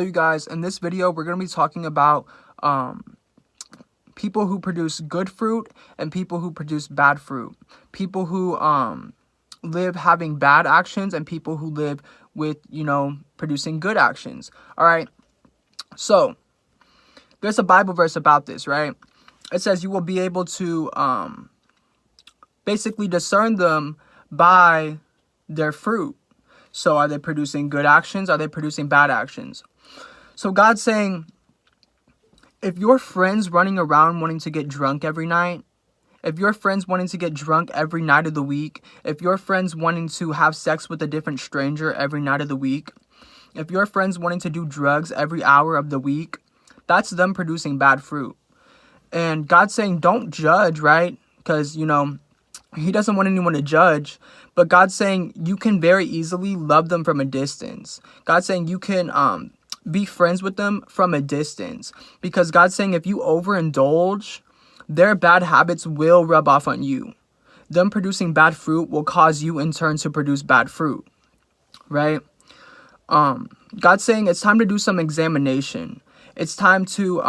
You guys, in this video we're going to be talking about people who produce good fruit and people who produce bad fruit, people who live having bad actions and people who live with producing good actions. All right, so there's a Bible verse about this, right? It says you will be able to basically discern them by their fruit. So are they producing good actions? Are they producing bad actions? So God's saying, if your friend's running around wanting to get drunk every night, if your friend's wanting to get drunk every night of the week, if your friend's wanting to have sex with a different stranger every night of the week, if your friend's wanting to do drugs every hour of the week, that's them producing bad fruit. And God's saying, don't judge, right? Because, he doesn't want anyone to judge. But God's saying you can very easily love them from a distance. God's saying you can be friends with them from a distance, because God's saying if you overindulge, their bad habits will rub off on you. Them producing bad fruit will cause you in turn to produce bad fruit, right? God's saying it's time to do some examination. It's time to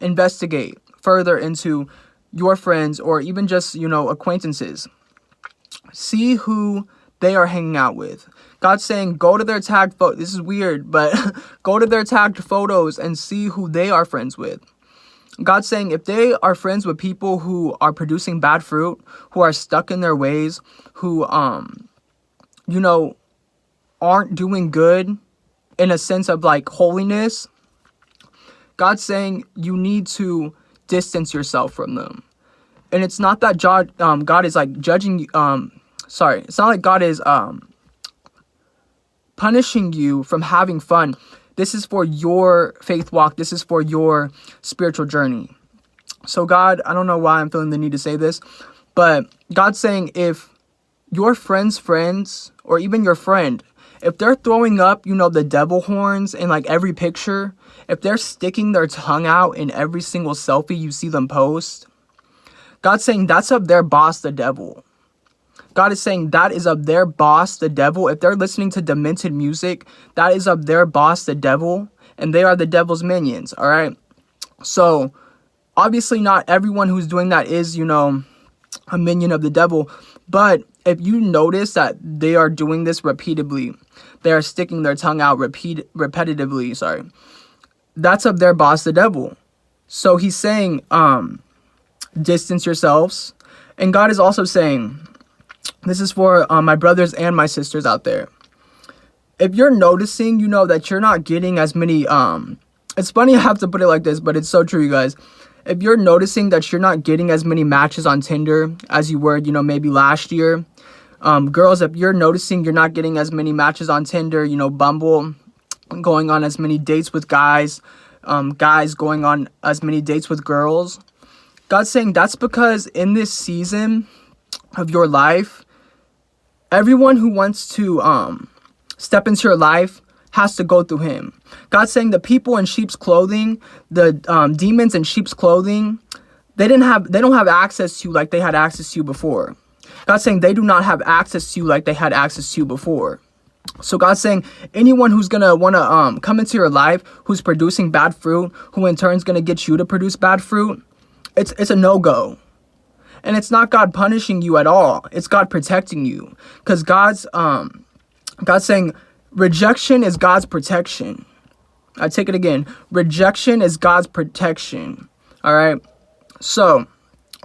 investigate further into your friends or even just acquaintances. See who they are hanging out with. God's saying go to their tagged photos. This is weird, but go to their tagged photos and see who they are friends with. God's saying if they are friends with people who are producing bad fruit, who are stuck in their ways, who aren't doing good in a sense of like holiness, God's saying you need to distance yourself from them. And it's not that God is like judging you. It's not like God is punishing you from having fun. This is for your faith walk. This is for your spiritual journey. So God, I don't know why I'm feeling the need to say this, but God's saying if your friend's friends or even your friend, if they're throwing up, the devil horns in like every picture, if they're sticking their tongue out in every single selfie you see them post, God's saying that's of their boss, the devil. God is saying that is of their boss, the devil. If they're listening to demented music, that is of their boss, the devil, and they are the devil's minions, all right? So, obviously not everyone who's doing that is, a minion of the devil, but if you notice that they are doing this repeatedly, they are sticking their tongue out repetitively, that's of their boss, the devil. So he's saying, distance yourselves. And God is also saying, this is for my brothers and my sisters out there. If you're noticing, that you're not getting as many, it's funny I have to put it like this, but it's so true, you guys. If you're noticing that you're not getting as many matches on Tinder as you were, maybe last year, girls, if you're noticing you're not getting as many matches on Tinder, Bumble, going on as many dates with guys, guys going on as many dates with girls, God's saying that's because in this season of your life, everyone who wants to step into your life has to go through him. God's saying the people in sheep's clothing, the demons in sheep's clothing, they don't have access to you like they had access to you before. God's saying they do not have access to you like they had access to you before. So God's saying anyone who's gonna wanna come into your life, who's producing bad fruit, who in turn is gonna get you to produce bad fruit, it's a no-go. And it's not God punishing you at all. It's God protecting you. Because God's saying rejection is God's protection. I take it again. Rejection is God's protection. All right. So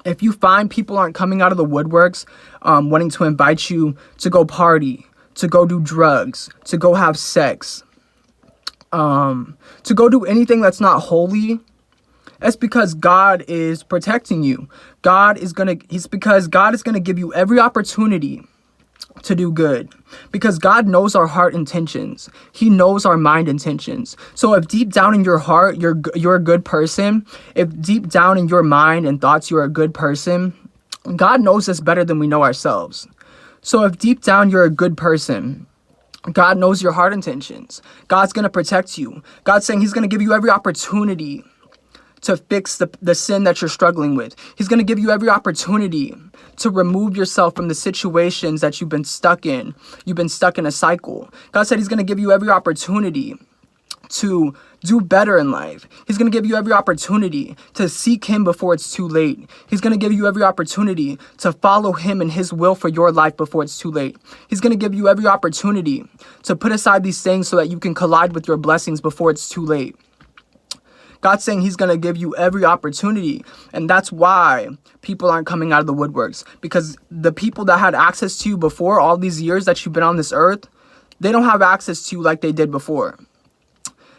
if you find people aren't coming out of the woodworks, wanting to invite you to go party, to go do drugs, to go have sex, to go do anything that's not holy, that's because God is protecting you. God is gonna give you every opportunity to do good, because God knows our heart intentions. He knows our mind intentions. So if deep down in your heart you're a good person, if deep down in your mind and thoughts you're a good person, God knows us better than we know ourselves. So if deep down you're a good person, God knows your heart intentions. God's gonna protect you. God's saying he's gonna give you every opportunity to fix the sin that you're struggling with. He's going to give you every opportunity to remove yourself from the situations that you've been stuck in. You've been stuck in a cycle. God said he's going to give you every opportunity to do better in life. He's going to give you every opportunity to seek him before it's too late. He's going to give you every opportunity to follow him and his will for your life before it's too late. He's going to give you every opportunity to put aside these things so that you can collide with your blessings before it's too late. God's saying he's going to give you every opportunity. And that's why people aren't coming out of the woodworks. Because the people that had access to you before, all these years that you've been on this earth, they don't have access to you like they did before.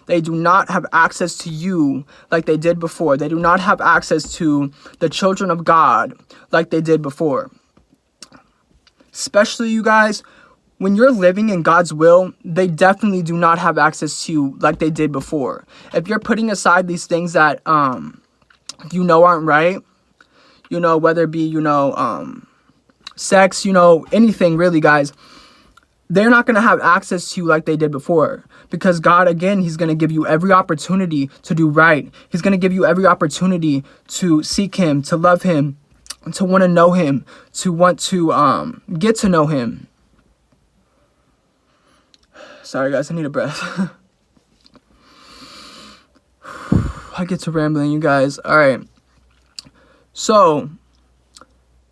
They do not have access to you like they did before. They do not have access to the children of God like they did before. Especially you guys, when you're living in God's will, they definitely do not have access to you like they did before. If you're putting aside these things that aren't right, whether it be, sex, anything really, guys, they're not going to have access to you like they did before. Because God, again, he's going to give you every opportunity to do right. He's going to give you every opportunity to seek him, to love him, to want to know him, to want to get to know him. Sorry, guys, I need a breath. I get to rambling, you guys. All right. So,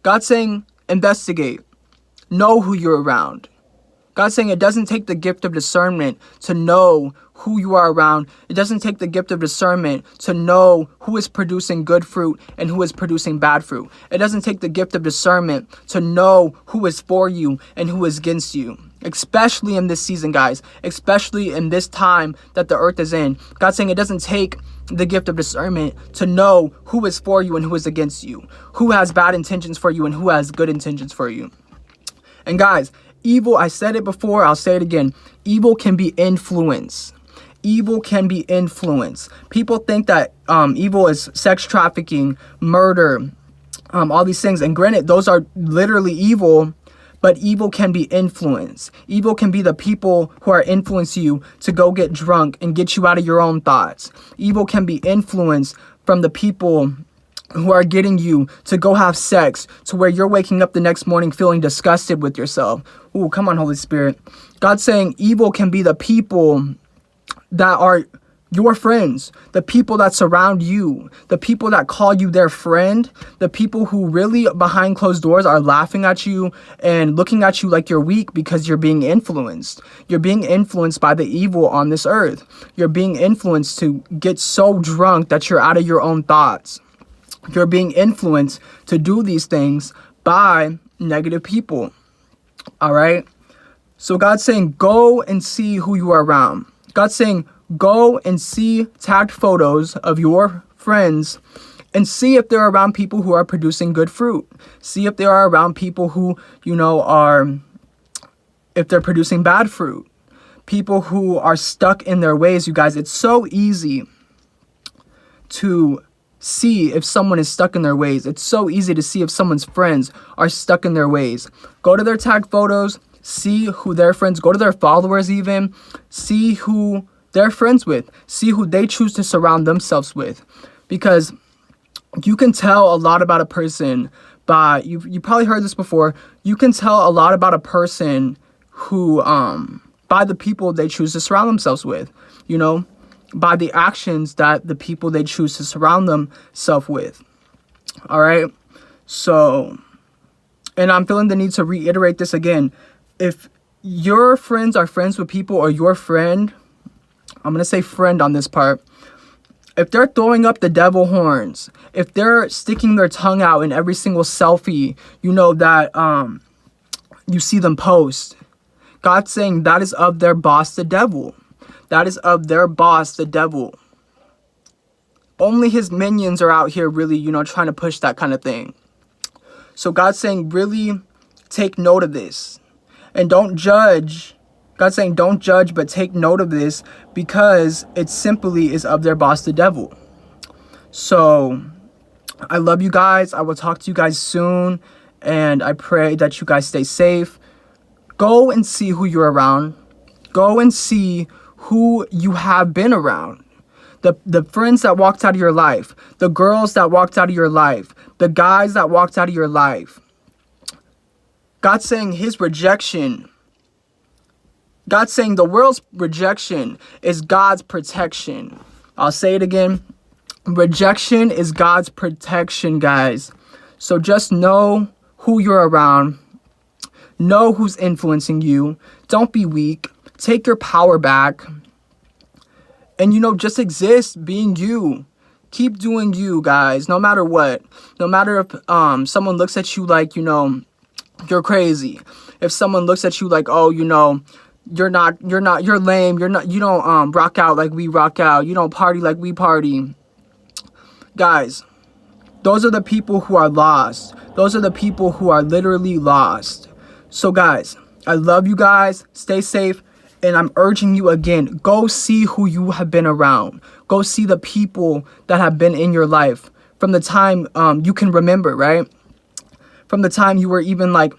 God's saying, investigate. Know who you're around. God's saying it doesn't take the gift of discernment to know who you are around. It doesn't take the gift of discernment to know who is producing good fruit and who is producing bad fruit. It doesn't take the gift of discernment to know who is for you and who is against you. Especially in this season, guys. Especially in this time that the earth is in. God's saying it doesn't take the gift of discernment to know who is for you and who is against you. Who has bad intentions for you and who has good intentions for you. And guys, evil, I said it before, I'll say it again. Evil can be influence. Evil can be influence. People think that evil is sex trafficking, murder, all these things. And granted, those are literally evil, but evil can be influence. Evil can be the people who are influencing you to go get drunk and get you out of your own thoughts. Evil can be influence from the people who are getting you to go have sex to where you're waking up the next morning feeling disgusted with yourself. Ooh, come on, Holy Spirit. God's saying evil can be the people that are your friends, the people that surround you, the people that call you their friend, the people who really behind closed doors are laughing at you and looking at you like you're weak because you're being influenced. You're being influenced by the evil on this earth. You're being influenced to get so drunk that you're out of your own thoughts. You're being influenced to do these things by negative people. All right. So God's saying, go and see who you are around. God's saying, go and see tagged photos of your friends and see if they're around people who are producing good fruit. See if they are around people who, if they're producing bad fruit. People who are stuck in their ways, you guys. It's so easy to see if someone is stuck in their ways. It's so easy to see if someone's friends are stuck in their ways. Go to their tag photos, see who their friends, go to their followers even, see who they're friends with, see who they choose to surround themselves with. Because you can tell a lot about a person by, you probably heard this before, you can tell a lot about a person who, by the people they choose to surround themselves with, by the actions that the people they choose to surround themselves with. All right. So, and I'm feeling the need to reiterate this again. If your friends are friends with people, or your friend, I'm going to say friend on this part, if they're throwing up the devil horns, if they're sticking their tongue out in every single selfie, that you see them post, God's saying that is of their boss, the devil. That is of their boss, the devil. Only his minions are out here really, trying to push that kind of thing. So God's saying, really take note of this. And don't judge. God's saying, don't judge, but take note of this, because it simply is of their boss, the devil. So I love you guys. I will talk to you guys soon. And I pray that you guys stay safe. Go and see who you're around. Go and see who you have been around. the friends that walked out of your life, the girls that walked out of your life, the guys that walked out of your life. God's saying his rejection, God's saying the world's rejection is God's protection. I'll say it again. Rejection is God's protection, guys. So just know who you're around. Know who's influencing you. Don't be weak. Take your power back. And, just exist being you. Keep doing you, guys, no matter what. No matter if someone looks at you like, you're crazy. If someone looks at you like, oh, you're lame. You don't rock out like we rock out. You don't party like we party. Guys, those are the people who are lost. Those are the people who are literally lost. So guys, I love you guys. Stay safe. And I'm urging you again, go see who you have been around. Go see the people that have been in your life from the time you can remember, right? From the time you were even like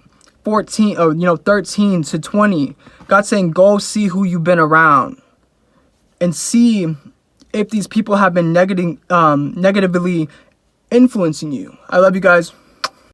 14 or 13 to 20. God's saying, go see who you've been around and see if these people have been negatively influencing you. I love you guys.